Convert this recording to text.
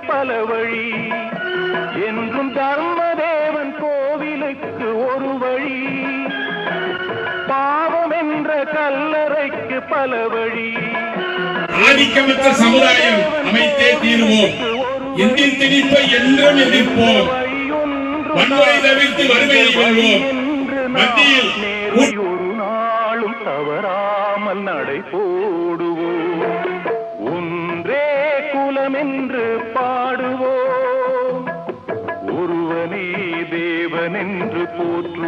பல வழி என்றும் தர்மதேவன் கோவிலுக்கு ஒரு வழி பாவம் என்ற கல்லறைக்கு பல வழி ஆதிக்கமற்ற சமுதாயம் அமைத்தே தீருவோம். இந்தின் திணிப்பை என்றும் எதிர்ப்போம். வன்முறை தவிர்த்து வறுமையை வெல்வோம். மத்தியில் ஒரு நாளும் தவறாமல் நடை போடுவோம். ஒன்றே குலம் என்று பாடுவோம். ஒருவனே தேவன் என்று போற்று